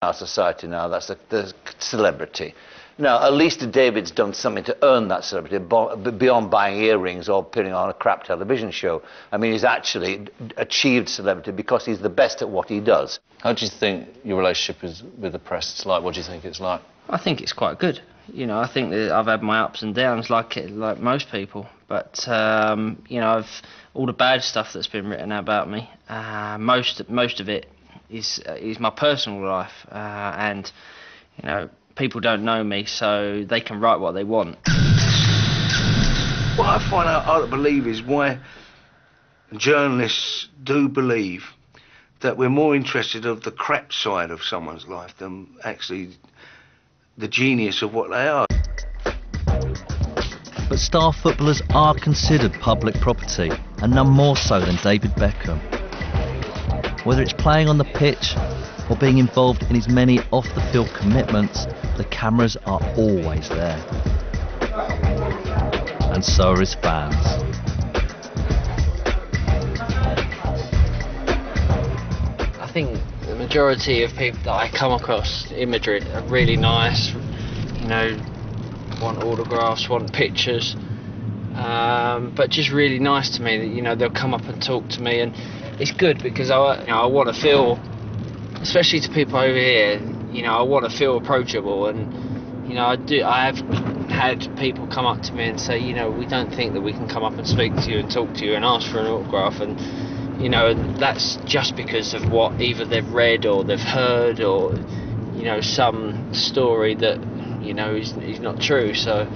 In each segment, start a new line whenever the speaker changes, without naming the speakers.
our society now, that's the celebrity. Now, at least David's done something to earn that celebrity beyond buying earrings or appearing on a crap television show. I mean, he's actually achieved celebrity because he's the best at what he does.
How do you think your relationship is with the press is like? What do you think it's like?
I think it's quite good. You know, I think that I've had my ups and downs like most people. But you know, all the bad stuff that's been written about me, most of it is my personal life, and you know, people don't know me, so they can write what they want.
What I find out hard to believe is why journalists do believe that we're more interested of the crap side of someone's life than actually the genius of what they are.
But star footballers are considered public property, and none more so than David Beckham. Whether it's playing on the pitch or being involved in his many off-the-field commitments, the cameras are always there. And so are his fans.
I think the majority of people that I come across in Madrid are really nice, you know, want autographs, want pictures, but just really nice to me. That, you know, they'll come up and talk to me, and it's good because I want to feel, especially to people over here, you know, I want to feel approachable, and you know, I have had people come up to me and say, you know, we don't think that we can come up and speak to you and talk to you and ask for an autograph, and you know, that's just because of what either they've read or they've heard, or you know, some story that, you know, is not true. So,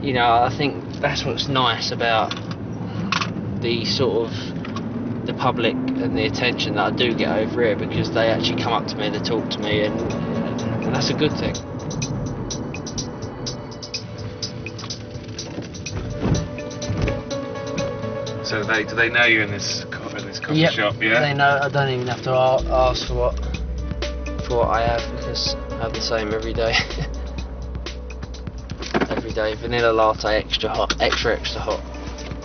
you know, I think that's what's nice about the sort of the public and the attention that I do get over here, because they actually come up to me, they talk to me, and that's a good thing.
So do they know you in this coffee
Yep,
shop? Yeah.
They know. I don't even have to ask for what I have, because I have the same every day. Every day, vanilla latte, extra hot, extra hot.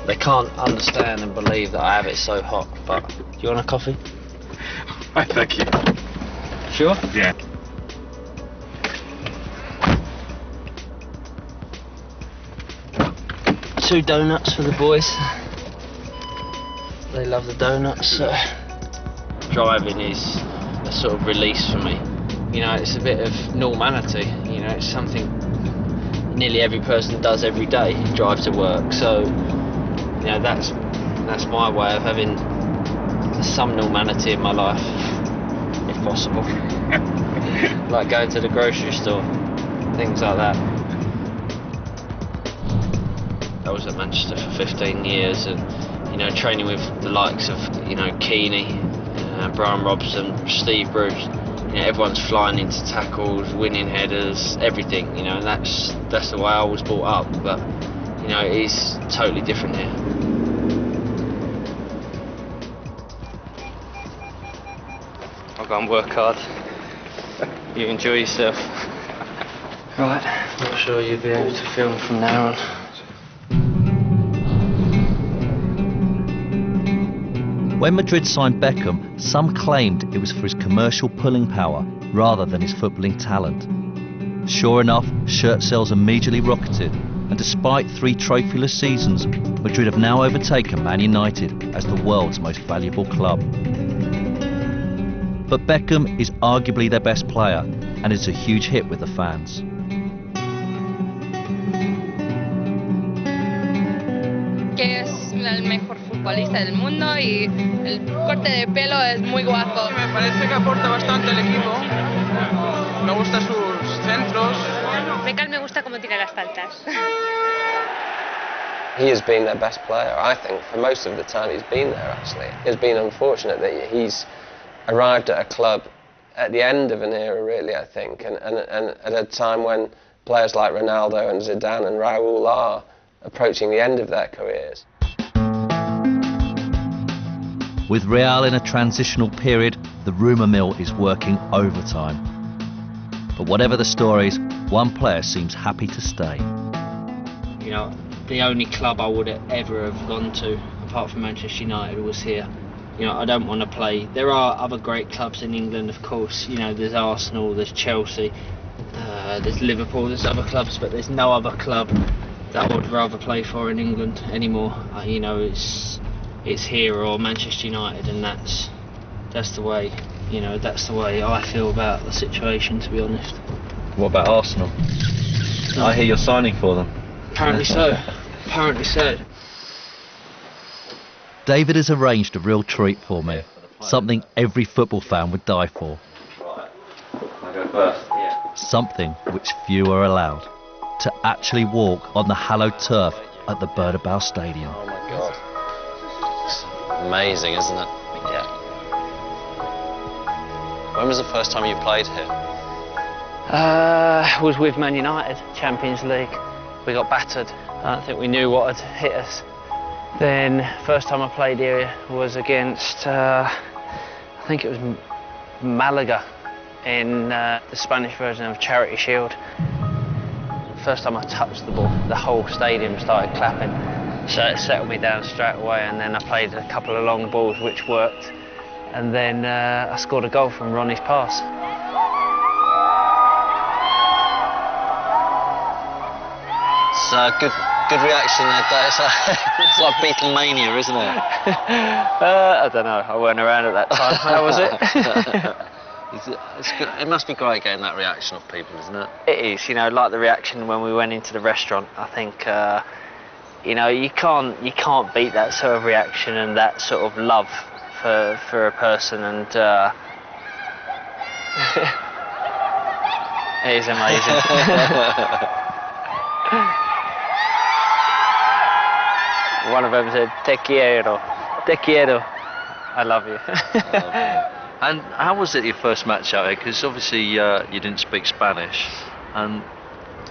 They can't understand and believe that I have it so hot. But do you want a coffee?
Thank you.
Sure?
Yeah.
Two donuts for the boys. They love the donuts. So. Driving is a sort of release for me. You know, it's a bit of normality. You know, it's something nearly every person does every day, drive to work. So, you know, that's my way of having some normality in my life, if possible. Like going to the grocery store, things like that. I was at Manchester for 15 years, and you know, training with the likes of, you know, Keane, Brian Robson, Steve Bruce. You know, everyone's flying into tackles, winning headers, everything. You know, and that's the way I was brought up. But you know, it is totally different here. I'll go and work hard. You enjoy yourself. Right, I'm sure you'll be able to film from now on.
When Madrid signed Beckham, some claimed it was for his commercial pulling power rather than his footballing talent. Sure enough, shirt sales immediately rocketed, and despite 3 trophyless seasons, Madrid have now overtaken Man United as the world's most valuable club. But Beckham is arguably their best player, and it's a huge hit with the fans.
Que es el mejor futbolista del mundo y el corte de pelo es muy guapo.
Me parece que aporta bastante al equipo. Me gustan sus centros.
Beckham me gusta cómo tira las faltas.
He has been their best player, I think, for most of the time he's been there, actually. It's been unfortunate that he's arrived at a club at the end of an era, really, I think, and at a time when players like Ronaldo and Zidane and Raul are approaching the end of their careers.
With Real in a transitional period, the rumour mill is working overtime. But whatever the stories, one player seems happy to stay.
You know, the only club I would ever have gone to, apart from Manchester United, was here. You know, I don't want to play. There are other great clubs in England, of course. You know, there's Arsenal, there's Chelsea, there's Liverpool, there's other clubs, but there's no other club that I would rather play for in England anymore. You know, it's here or Manchester United, and that's the way. You know, that's the way I feel about the situation, to be honest.
What about Arsenal? I hear you're signing for them.
Apparently so. Apparently so.
David has arranged a real treat for me, something every football fan would die for.
Right. I'll go first. Yeah.
Something which few are allowed, to actually walk on the hallowed turf at the Bernabeu Stadium.
Oh my God. It's amazing, isn't it? Yeah. When was the first time you played here?
It was with Man United, Champions League. We got battered. I don't think we knew what had hit us. Then, first time I played here was against, I think it was Malaga in the Spanish version of Charity Shield. First time I touched the ball, the whole stadium started clapping. So it settled me down straight away, and then I played a couple of long balls which worked. And then I scored a goal from Ronnie's pass.
It's good reaction that day. It's like Beatlemania, isn't it?
I don't know, I weren't around at that time. How was it?
It's good. It must be great getting that reaction of people, isn't it?
It is, you know, like the reaction when we went into the restaurant. I think, you know, you can't beat that sort of reaction and that sort of love for a person, and it is amazing. One of them said, "Te quiero, te quiero, I love you."
And how was it your first match out here? Because obviously you didn't speak Spanish, and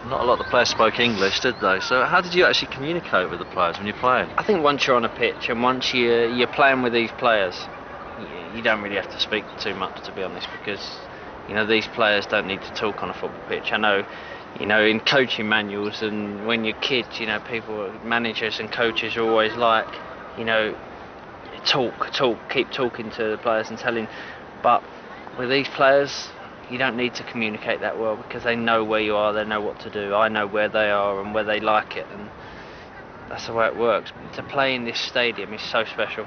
not a lot of the players spoke English, did they? So how did you actually communicate with the players when you're playing?
I think once you're on a pitch and once you're playing with these players, you don't really have to speak too much, to be honest, because you know these players don't need to talk on a football pitch. I know, you know, in coaching manuals and when you're kids, you know, people, managers and coaches are always like, you know, talk, keep talking to the players and telling. But with these players, you don't need to communicate that well because they know where you are, they know what to do. I know where they are and where they like it, and that's the way it works. To play in this stadium is so special,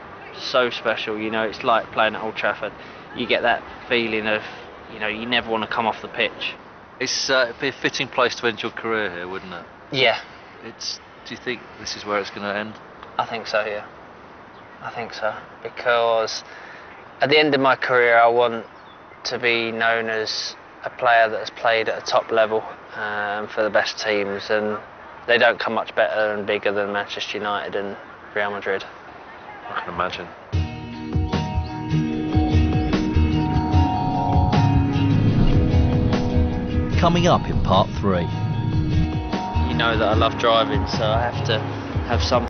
you know, it's like playing at Old Trafford. You get that feeling of, you know, you never want to come off the pitch.
It's it'd be a fitting place to end your career here, wouldn't it?
Yeah.
Do you think this is where it's going to end?
I think so, yeah. I think so, because at the end of my career I want to be known as a player that has played at a top level for the best teams, and they don't come much better and bigger than Manchester United and Real Madrid.
I can imagine. Coming up in part 3.
You know that I love driving, so I have to have some